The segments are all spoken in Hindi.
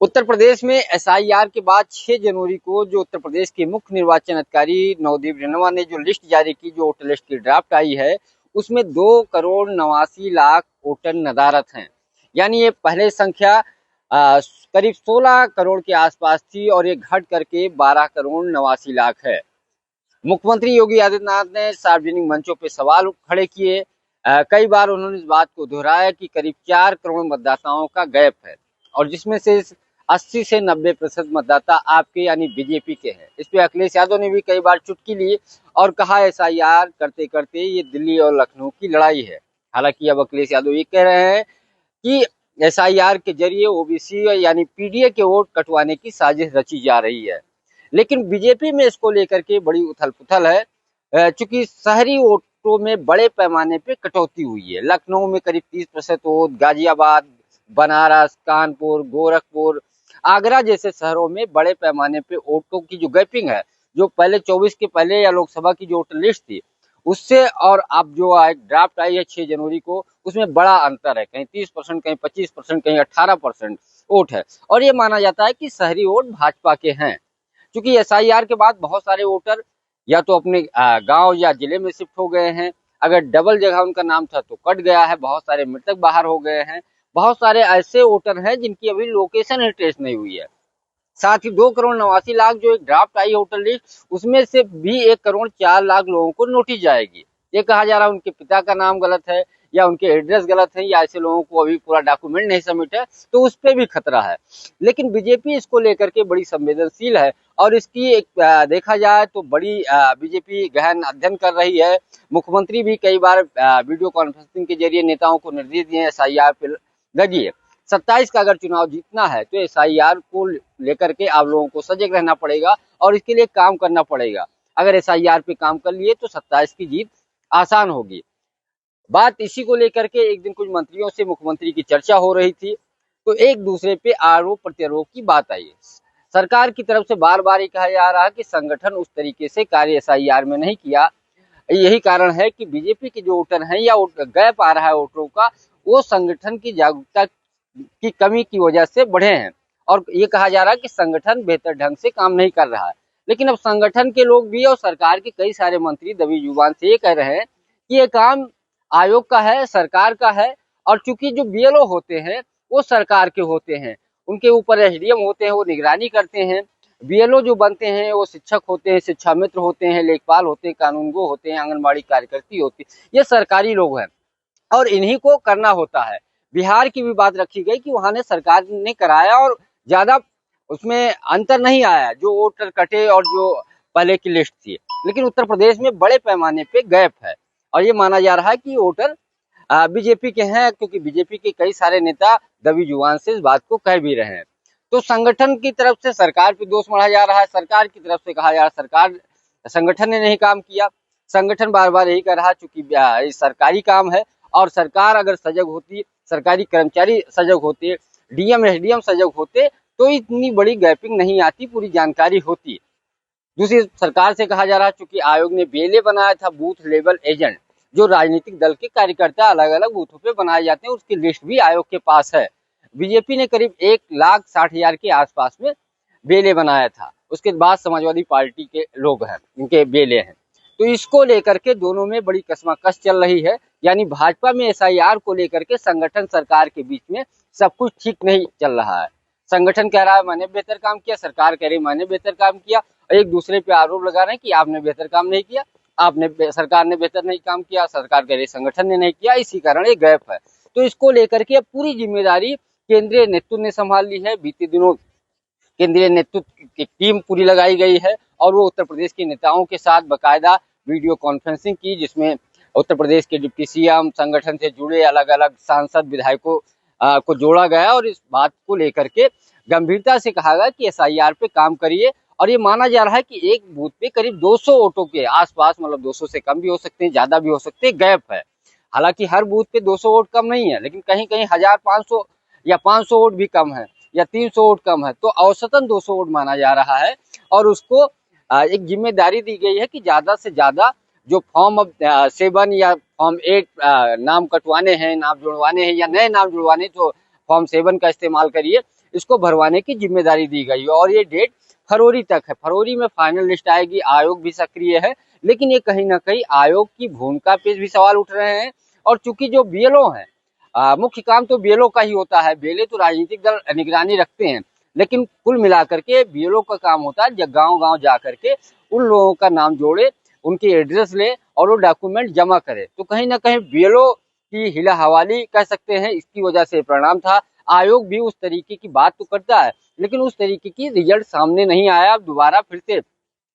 उत्तर प्रदेश में एसआईआर के बाद 6 जनवरी को जो उत्तर प्रदेश के मुख्य निर्वाचन अधिकारी नवदीप रेणुवा ने जो लिस्ट जारी की, जो वोटर लिस्ट की ड्राफ्ट आई है, उसमें 2,89,00,000 वोटर नदारत हैं। यानी ये पहले संख्या करीब 16 करोड़ के आसपास थी और ये घट करके 12,89,00,000 है। मुख्यमंत्री योगी आदित्यनाथ ने सार्वजनिक मंचों पर सवाल खड़े किए। कई बार उन्होंने इस बात को दोहराया कि करीब 4 करोड़ मतदाताओं का गैप है और जिसमें से 80 से 90% मतदाता आपके यानी बीजेपी के हैं। इस पे अखिलेश यादव ने भी कई बार चुटकी ली और कहा एसआईआर करते करते ये दिल्ली और लखनऊ की लड़ाई है। हालांकि अब अखिलेश यादव ये कह रहे हैं कि एसआईआर के जरिए ओबीसी यानी पीडीए के वोट कटवाने की साजिश रची जा रही है। लेकिन बीजेपी में इसको लेकर के बड़ी उथल पुथल है, चूंकि शहरी वोटों में बड़े पैमाने पे कटौती हुई है। लखनऊ में करीब 30% वोट, गाजियाबाद, बनारस, कानपुर, गोरखपुर, आगरा जैसे शहरों में बड़े पैमाने पे वोटों की जो गैपिंग है, जो पहले 24 के पहले या लोकसभा की जो वोटर लिस्ट थी उससे और अब जो ड्राफ्ट आई है 6 जनवरी को, उसमें बड़ा अंतर है। कहीं 30%, कहीं 25%, कहीं 18% वोट है और ये माना जाता है कि शहरी वोट भाजपा के हैं। क्योंकि एसआईआर के बाद बहुत सारे वोटर या तो अपने गांव या जिले में शिफ्ट हो गए हैं, अगर डबल जगह उनका नाम था तो कट गया है, बहुत सारे मृतक बाहर हो गए हैं, बहुत सारे ऐसे वोटर हैं जिनकी अभी लोकेशन ही ट्रेस नहीं हुई है। साथ ही 2,89,00,000 जो एक ड्राफ्ट आई वोटर लिस्ट, उसमें से भी 1,04,00,000 लोगों को नोटिस जाएगी। ये कहा जा रहा है उनके पिता का नाम गलत है या उनके एड्रेस गलत है या ऐसे लोगों को अभी पूरा डॉक्यूमेंट नहीं सबमिट है, तो उस पर भी खतरा है। लेकिन बीजेपी इसको लेकर के बड़ी संवेदनशील है और इसकी एक देखा जाए तो बड़ी बीजेपी गहन अध्ययन कर रही है। मुख्यमंत्री भी कई बार वीडियो कॉन्फ्रेंसिंग के जरिए नेताओं को निर्देश दिए एसआईआर पे लगिए। 27 का अगर चुनाव जीतना है तो एसआईआर को लेकर के आप लोगों को सजग रहना पड़ेगा और इसके लिए काम करना पड़ेगा। अगर एसआईआर पे काम कर लिए तो 27 की जीत आसान होगी। बात इसी को लेकर के एक दिन कुछ मंत्रियों से मुख्यमंत्री की चर्चा हो रही थी, तो एक दूसरे पे आरोप प्रत्यारोप की बात आई। सरकार की तरफ से बार बार ये कहा जा रहा है कि संगठन उस तरीके से कार्य एसआईआर में नहीं किया। यही कारण है कि बीजेपी के जो वोटर हैं या गैप आ रहा है वोटरों का, वो संगठन की जागरूकता की कमी की वजह से बढ़े हैं और ये कहा जा रहा है कि संगठन बेहतर ढंग से काम नहीं कर रहा है। लेकिन अब संगठन के लोग भी और सरकार के कई सारे मंत्री दबी जुबान से ये कह रहे हैं कि ये काम आयोग का है, सरकार का है और चूंकि जो बीएलओ होते हैं वो सरकार के होते हैं, उनके ऊपर एसडीएम होते हैं, वो निगरानी करते हैं। बीएलओ जो बनते हैं वो शिक्षक होते हैं, शिक्षा मित्र होते हैं, लेखपाल होते हैं, कानूनगो होते हैं, आंगनबाड़ी कार्यकर्ती होती है, ये सरकारी लोग हैं और इन्हीं को करना होता है। बिहार की भी बात रखी गई कि वहां ने सरकार ने कराया और ज्यादा उसमें अंतर नहीं आया, जो वोटर कटे और जो पहले की लिस्ट थी। लेकिन उत्तर प्रदेश में बड़े पैमाने पे गैप है और ये माना जा रहा है कि वोटर बीजेपी के हैं, क्योंकि बीजेपी के कई सारे नेता दबी जुबान से इस बात को कह भी रहे हैं। तो संगठन की तरफ से सरकार पे दोष मढ़ा जा रहा है, सरकार की तरफ से कहा जा रहा है सरकार संगठन ने नहीं काम किया। संगठन बार बार यही कर रहा है चूंकि सरकारी काम है और सरकार अगर सजग होती, सरकारी कर्मचारी सजग होते, डीएम एसडीएम सजग होते तो इतनी बड़ी गैपिंग नहीं आती, पूरी जानकारी होती। दूसरी सरकार से कहा जा रहा है चूंकि आयोग ने बीएलए बनाया था, बूथ लेवल एजेंट, जो राजनीतिक दल के कार्यकर्ता अलग अलग बूथों पे बनाए जाते हैं, उसकी लिस्ट भी आयोग के पास है। बीजेपी ने करीब 1,60,000 के आसपास में बेले बनाया था, उसके बाद समाजवादी पार्टी के लोग हैं, इनके बेले हैं। तो इसको लेकर के दोनों में बड़ी कशमकश चल रही है। यानी भाजपा में एसआईआर को लेकर के संगठन सरकार के बीच में सब कुछ ठीक नहीं चल रहा है। संगठन कह रहा है मैंने बेहतर काम किया, सरकार कह रही मैंने बेहतर काम किया और एक दूसरे पे आरोप लगा रहे हैं कि आपने बेहतर काम नहीं किया, सरकार ने बेहतर नहीं काम किया, सरकार कह रही संगठन ने नहीं किया, इसी कारण ये गैप है। तो इसको लेकर के पूरी जिम्मेदारी केंद्रीय नेतृत्व ने संभाल ली है। बीते दिनों केंद्रीय नेतृत्व की टीम पूरी लगाई गई है और वो उत्तर प्रदेश के नेताओं के साथ बाकायदा वीडियो कॉन्फ्रेंसिंग की, जिसमें उत्तर प्रदेश के डिप्टी सीएम, संगठन से जुड़े अलग अलग सांसद, विधायकों को जोड़ा गया और इस बात को लेकर के गंभीरता से कहा गया कि एसआईआर पे काम करिए। और ये माना जा रहा है कि एक बूथ पे करीब 200 वोटों के आसपास, मतलब 200 से कम भी हो सकते हैं, ज्यादा भी हो सकते हैं, गैप है। हालांकि हर बूथ पे 200 वोट कम नहीं है, लेकिन कहीं कहीं 1,500 या 500 वोट भी कम है या 300 वोट कम है, तो औसतन 200 वोट माना जा रहा है। और उसको एक जिम्मेदारी दी गई है कि ज्यादा से ज्यादा जो फॉर्म 7 या फॉर्म 8 नाम कटवाने हैं, नाम जुड़वाने हैं या नए नाम जुड़वाने, तो फॉर्म 7 का इस्तेमाल करिए। इसको भरवाने की जिम्मेदारी दी गई है और ये डेट फरवरी तक है। फरवरी में फाइनल लिस्ट आएगी। आयोग भी सक्रिय है, लेकिन ये कहीं ना कहीं आयोग की भूमिका पे भी सवाल उठ रहे हैं। और चूंकि जो बीएलओ है, मुख्य काम तो बीएलओ का ही होता है। बीएलओ तो राजनीतिक दल निगरानी रखते हैं, लेकिन कुल मिलाकर के बीएलओ का काम होता है गांव गांव जा करके उन लोगों का नाम जोड़े, उनके एड्रेस ले और वो डॉक्यूमेंट जमा करे। तो कहीं ना कहीं बीएलओ की हिला हवाली कह सकते हैं, इसकी वजह से परिणाम था। आयोग भी उस तरीके की बात तो करता है, लेकिन उस तरीके की रिजल्ट सामने नहीं आया। अब दोबारा फिर से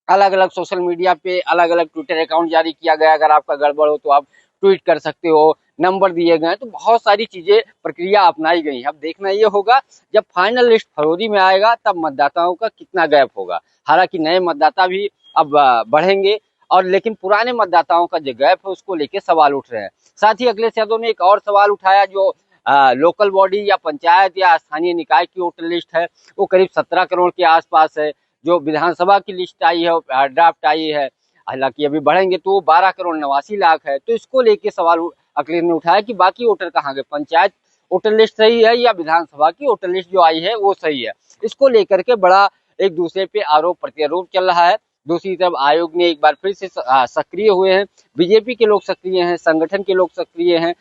अलग अलग सोशल मीडिया पे अलग अलग ट्विटर अकाउंट जारी किया गया, अगर आपका गड़बड़ हो तो आप ट्वीट कर सकते हो, नंबर दिए गए, तो बहुत सारी चीजें प्रक्रिया अपनाई गई। अब देखना ये होगा जब फाइनल लिस्ट फरवरी में आएगा तब मतदाताओं का कितना गैप होगा। हालांकि नए मतदाता भी अब बढ़ेंगे, और लेकिन पुराने मतदाताओं का जो गैप है उसको लेके सवाल उठ रहे हैं। साथ ही अखिलेश यादव ने एक और सवाल उठाया, जो लोकल बॉडी या पंचायत या स्थानीय निकाय की वोटर लिस्ट है वो करीब 17 करोड़ के आसपास है। जो विधानसभा की लिस्ट आई है, ड्राफ्ट आई है, हालांकि अभी बढ़ेंगे तो 12 करोड़ 89 लाख है। तो इसको लेके सवाल अखिलेश ने उठाया कि बाकी वोटर कहाँ गए, पंचायत वोटर लिस्ट सही है या विधानसभा की वोटर लिस्ट जो आई है वो सही है। इसको लेकर के बड़ा एक दूसरे पे आरोप प्रत्यारोप चल रहा है। दूसरी तरफ आयोग ने एक बार फिर से सक्रिय हुए हैं, बीजेपी के लोग सक्रिय हैं, संगठन के लोग सक्रिय हैं,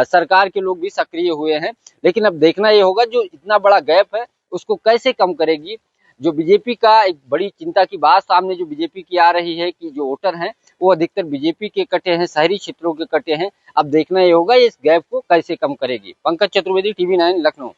सरकार के लोग भी सक्रिय हुए हैं। लेकिन अब देखना ये होगा जो इतना बड़ा गैप है उसको कैसे कम करेगी। जो बीजेपी का एक बड़ी चिंता की बात सामने जो बीजेपी की आ रही है कि जो वोटर हैं वो अधिकतर बीजेपी के कटे हैं, शहरी क्षेत्रों के कटे हैं। अब देखना ये होगा इस गैप को कैसे कम करेगी। पंकज चतुर्वेदी, टीवी9 लखनऊ।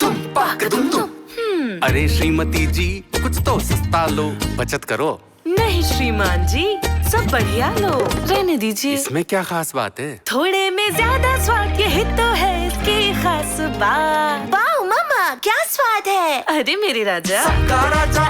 अरे श्रीमती जी, कुछ तो सस्ता लो, बचत करो। नहीं श्रीमान जी, सब बढ़िया लो, रहने दीजिए। इसमें क्या खास बात है? थोड़े में ज्यादा स्वाद, यही तो है इसकी खास बात। वाह मामा, क्या स्वाद है। अरे मेरे राजा, सबका राजा